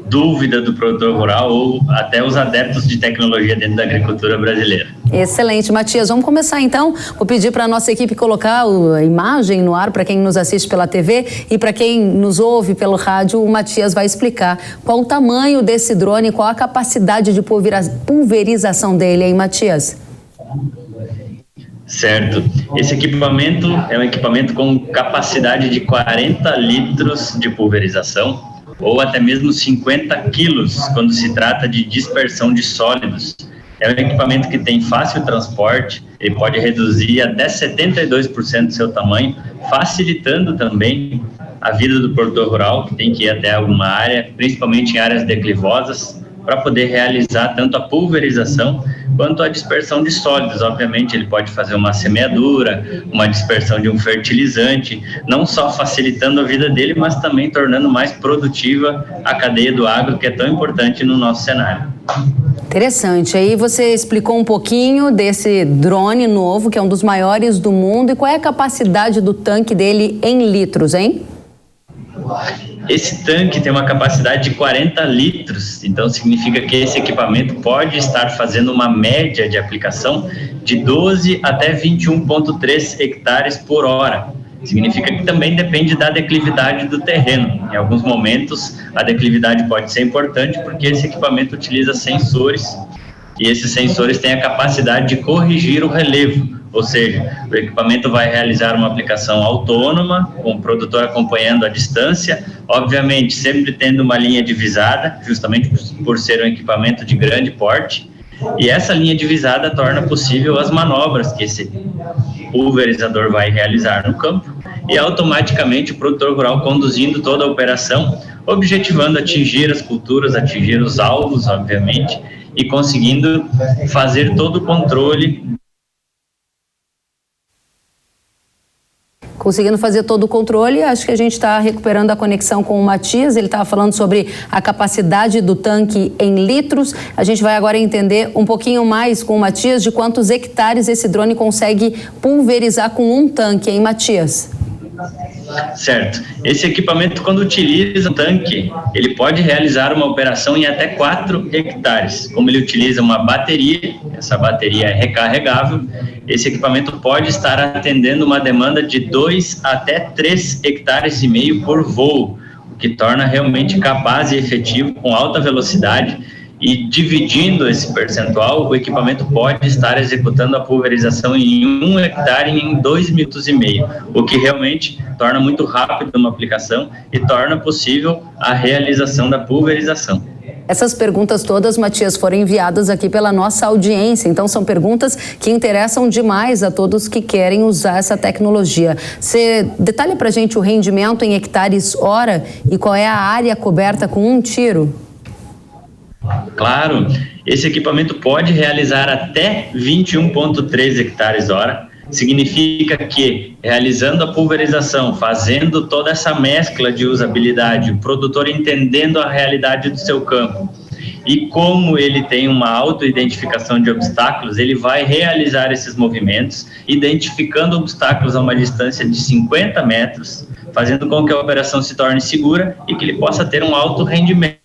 dúvida do produtor rural ou até os adeptos de tecnologia dentro da agricultura brasileira. Excelente, Matias. Vamos começar então. Vou pedir para a nossa equipe colocar a imagem no ar para quem nos assiste pela TV e para quem nos ouve pelo rádio. O Matias vai explicar qual o tamanho desse drone, qual a capacidade de pulverização dele, hein, Matias? Certo. Esse equipamento é um equipamento com capacidade de 40 litros de pulverização, ou até mesmo 50 quilos, quando se trata de dispersão de sólidos. É um equipamento que tem fácil transporte, ele pode reduzir até 72% do seu tamanho, facilitando também a vida do produtor rural, que tem que ir até alguma área, principalmente em áreas declivosas, para poder realizar tanto a pulverização quanto a dispersão de sólidos. Obviamente, ele pode fazer uma semeadura, uma dispersão de um fertilizante, não só facilitando a vida dele, mas também tornando mais produtiva a cadeia do agro, que é tão importante no nosso cenário. Interessante. Aí você explicou um pouquinho desse drone novo, que é um dos maiores do mundo, e qual é a capacidade do tanque dele em litros, hein? Esse tanque tem uma capacidade de 40 litros, então significa que esse equipamento pode estar fazendo uma média de aplicação de 12 até 21,3 hectares por hora. Significa que também depende da declividade do terreno. Em alguns momentos, a declividade pode ser importante porque esse equipamento utiliza sensores e esses sensores têm a capacidade de corrigir o relevo. Ou seja, o equipamento vai realizar uma aplicação autônoma, com o produtor acompanhando a distância, obviamente sempre tendo uma linha divisada, justamente por ser um equipamento de grande porte, e essa linha divisada torna possível as manobras que esse pulverizador vai realizar no campo, e automaticamente o produtor rural conduzindo toda a operação, objetivando atingir as culturas, atingir os alvos, obviamente, e conseguindo fazer todo o controle. Conseguindo fazer todo o controle, acho que a gente está recuperando a conexão com o Matias. Ele estava falando sobre a capacidade do tanque em litros. A gente vai agora entender um pouquinho mais com o Matias de quantos hectares esse drone consegue pulverizar com um tanque, hein, Matias? Certo. Esse equipamento, quando utiliza o tanque, ele pode realizar uma operação em até 4 hectares. Como ele utiliza uma bateria, essa bateria é recarregável, esse equipamento pode estar atendendo uma demanda de 2 até 3 hectares e meio por voo, o que torna realmente capaz e efetivo com alta velocidade. E dividindo esse percentual, o equipamento pode estar executando a pulverização em 1 hectare em 2 minutos e meio, o que realmente torna muito rápido uma aplicação e torna possível a realização da pulverização. Essas perguntas todas, Matias, foram enviadas aqui pela nossa audiência, então são perguntas que interessam demais a todos que querem usar essa tecnologia. Você detalha pra gente o rendimento em hectares hora e qual é a área coberta com um tiro? Claro, esse equipamento pode realizar até 21,3 hectares hora, significa que, realizando a pulverização, fazendo toda essa mescla de usabilidade, o produtor entendendo a realidade do seu campo, e como ele tem uma auto-identificação de obstáculos, ele vai realizar esses movimentos, identificando obstáculos a uma distância de 50 metros, fazendo com que a operação se torne segura e que ele possa ter um alto rendimento.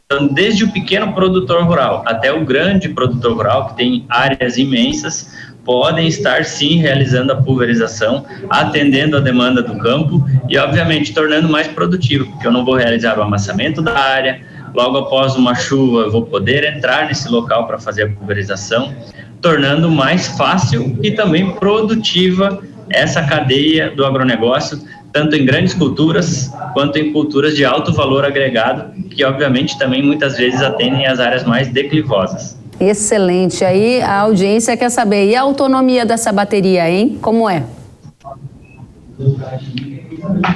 Então, desde o pequeno produtor rural até o grande produtor rural, que tem áreas imensas, podem estar sim realizando a pulverização, atendendo a demanda do campo e, obviamente, tornando mais produtivo, porque eu não vou realizar o amassamento da área, logo após uma chuva eu vou poder entrar nesse local para fazer a pulverização, tornando mais fácil e também produtiva essa cadeia do agronegócio, tanto em grandes culturas quanto em culturas de alto valor agregado, que obviamente também muitas vezes atendem as áreas mais declivosas. Excelente. Aí a audiência quer saber, e a autonomia dessa bateria, hein? Como é?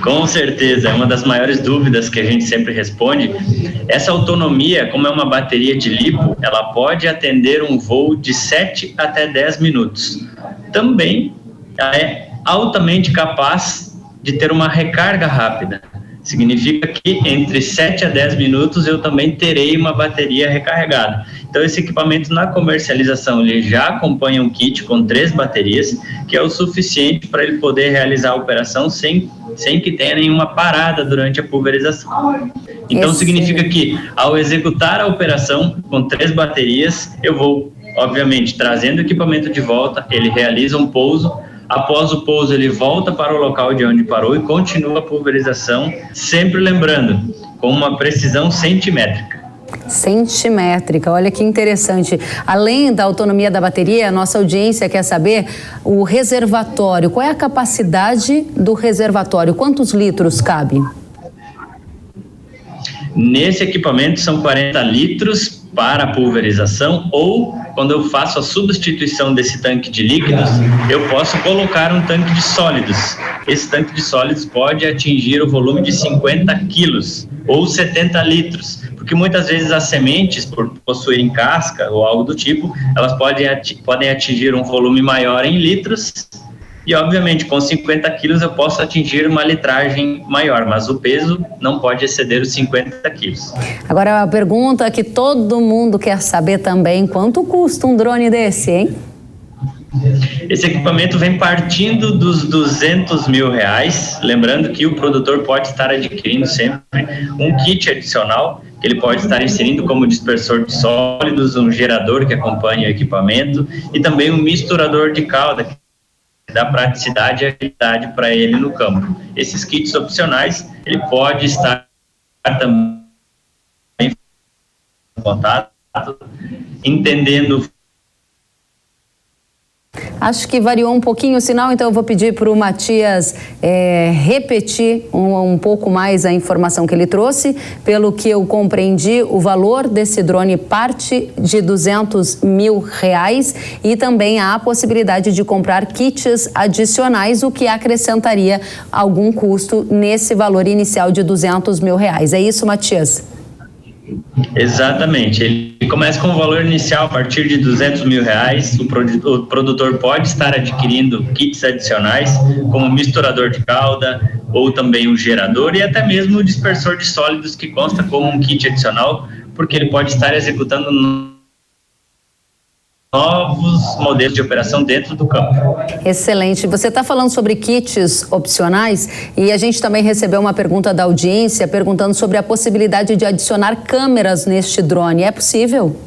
Com certeza, é uma das maiores dúvidas que a gente sempre responde. Essa autonomia, como é uma bateria de lipo, ela pode atender um voo de 7 até 10 minutos. Também ela é altamente capaz de ter uma recarga rápida. Significa que entre 7 a 10 minutos eu também terei uma bateria recarregada. Então esse equipamento na comercialização ele já acompanha um kit com 3 baterias, que é o suficiente para ele poder realizar a operação sem que tenha nenhuma parada durante a pulverização. Então significa que ao executar a operação com 3 baterias, eu vou, obviamente, trazendo o equipamento de volta, ele realiza um pouso. Após o pouso, ele volta para o local de onde parou e continua a pulverização, sempre lembrando, com uma precisão centimétrica. Centimétrica, olha que interessante. Além da autonomia da bateria, a nossa audiência quer saber o reservatório. Qual é a capacidade do reservatório? Quantos litros cabe? Nesse equipamento são 40 litros para a pulverização, ou quando eu faço a substituição desse tanque de líquidos, eu posso colocar um tanque de sólidos. Esse tanque de sólidos pode atingir o volume de 50 quilos ou 70 litros, porque muitas vezes as sementes, por possuírem casca ou algo do tipo, elas podem atingir um volume maior em litros. E, obviamente, com 50 quilos eu posso atingir uma litragem maior, mas o peso não pode exceder os 50 quilos. Agora, a pergunta que todo mundo quer saber também, quanto custa um drone desse, hein? Esse equipamento vem partindo dos R$200 mil, lembrando que o produtor pode estar adquirindo sempre um kit adicional, que ele pode estar inserindo como dispersor de sólidos, um gerador que acompanha o equipamento e também um misturador de calda, que dá praticidade e agilidade para ele no campo. Esses kits opcionais, ele pode estar também em contato, entendendo. Acho que variou um pouquinho o sinal, então eu vou pedir para o Matias repetir um pouco mais a informação que ele trouxe. Pelo que eu compreendi, o valor desse drone parte de R$200 mil e também há a possibilidade de comprar kits adicionais, o que acrescentaria algum custo nesse valor inicial de R$200 mil. É isso, Matias? Exatamente, ele começa com um valor inicial a partir de R$200 mil, o produtor pode estar adquirindo kits adicionais, como misturador de calda, ou também um gerador e até mesmo o dispersor de sólidos, que consta como um kit adicional, porque ele pode estar executando novos modelos de operação dentro do campo. Excelente. Você está falando sobre kits opcionais e a gente também recebeu uma pergunta da audiência perguntando sobre a possibilidade de adicionar câmeras neste drone. É possível?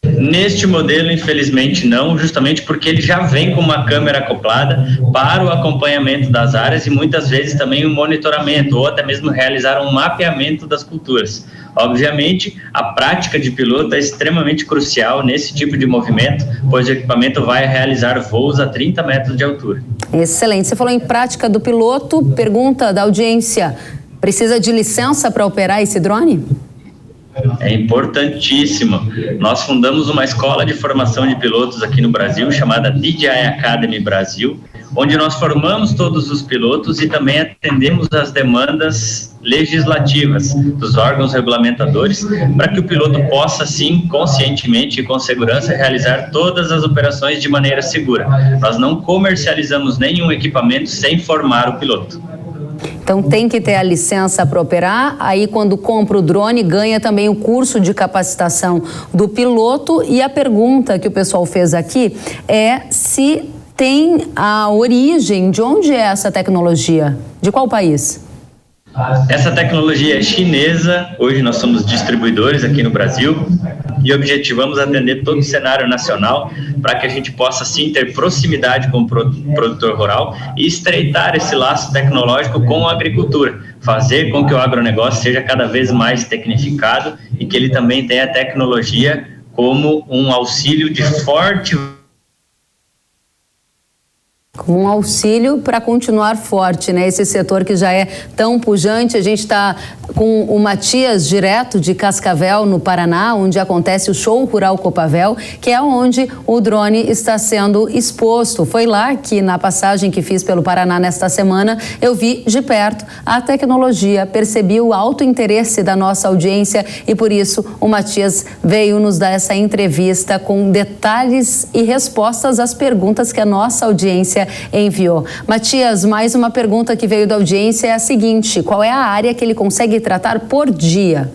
Neste modelo, infelizmente não, justamente porque ele já vem com uma câmera acoplada para o acompanhamento das áreas e muitas vezes também o monitoramento ou até mesmo realizar um mapeamento das culturas. Obviamente, a prática de piloto é extremamente crucial nesse tipo de movimento, pois o equipamento vai realizar voos a 30 metros de altura. Excelente. Você falou em prática do piloto, pergunta da audiência, precisa de licença para operar esse drone? É importantíssimo. Nós fundamos uma escola de formação de pilotos aqui no Brasil, chamada DJI Academy Brasil, onde nós formamos todos os pilotos e também atendemos as demandas legislativas dos órgãos regulamentadores, para que o piloto possa, sim, conscientemente e com segurança, realizar todas as operações de maneira segura. Nós não comercializamos nenhum equipamento sem informar o piloto. Então tem que ter a licença para operar, aí quando compra o drone ganha também o curso de capacitação do piloto. E a pergunta que o pessoal fez aqui é se tem a origem, de onde é essa tecnologia, de qual país? Essa tecnologia é chinesa, hoje nós somos distribuidores aqui no Brasil e objetivamos atender todo o cenário nacional para que a gente possa sim ter proximidade com o produtor rural e estreitar esse laço tecnológico com a agricultura, fazer com que o agronegócio seja cada vez mais tecnificado e que ele também tenha a tecnologia como um auxílio de forte... Um auxílio para continuar forte, né? Esse setor que já é tão pujante. A gente está com o Matias, direto de Cascavel, no Paraná, onde acontece o Show Rural Copavel, que é onde o drone está sendo exposto. Foi lá que, na passagem que fiz pelo Paraná nesta semana, eu vi de perto a tecnologia, percebi o alto interesse da nossa audiência e, por isso, o Matias veio nos dar essa entrevista com detalhes e respostas às perguntas que a nossa audiência enviou. Matias, mais uma pergunta que veio da audiência é a seguinte: qual é a área que ele consegue tratar por dia?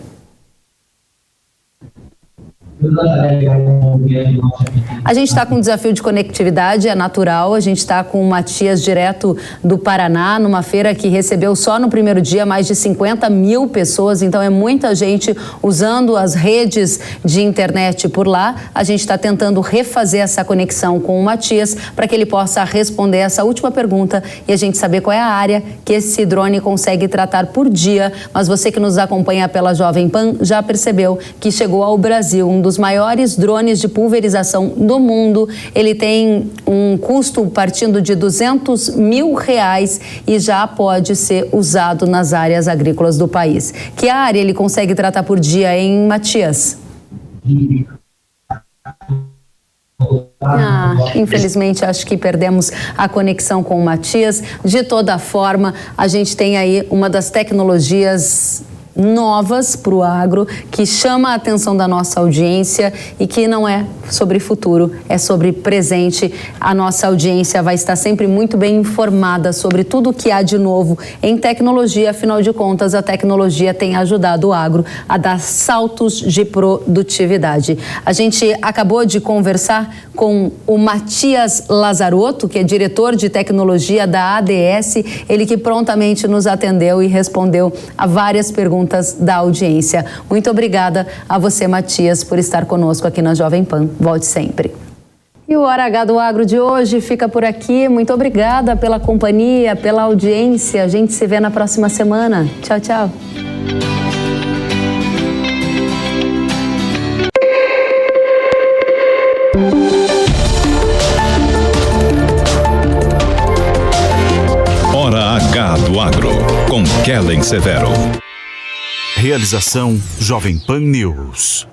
A gente está com um desafio de conectividade, é natural. A gente está com o Matias direto do Paraná, numa feira que recebeu só no primeiro dia mais de 50 mil pessoas, então é muita gente usando as redes de internet por lá. A gente está tentando refazer essa conexão com o Matias para que ele possa responder essa última pergunta e a gente saber qual é a área que esse drone consegue tratar por dia. Mas você que nos acompanha pela Jovem Pan já percebeu que chegou ao Brasil um dos maiores drones de pulverização do mundo. Ele tem um custo partindo de R$200 mil e já pode ser usado nas áreas agrícolas do país. Que área ele consegue tratar por dia, hein, Matias? Infelizmente, acho que perdemos a conexão com o Matias. De toda forma, a gente tem aí uma das tecnologias novas para o agro, que chama a atenção da nossa audiência e que não é sobre futuro, é sobre presente. A nossa audiência vai estar sempre muito bem informada sobre tudo o que há de novo em tecnologia. Afinal de contas, a tecnologia tem ajudado o agro a dar saltos de produtividade. A gente acabou de conversar com o Matias Lazarotto, que é diretor de tecnologia da ADS, ele que prontamente nos atendeu e respondeu a várias perguntas da audiência. Muito obrigada a você, Matias, por estar conosco aqui na Jovem Pan. Volte sempre. E o Hora H do Agro de hoje fica por aqui. Muito obrigada pela companhia, pela audiência. A gente se vê na próxima semana. Tchau, tchau. Hora H do Agro, com Kellen Severo. Realização Jovem Pan News.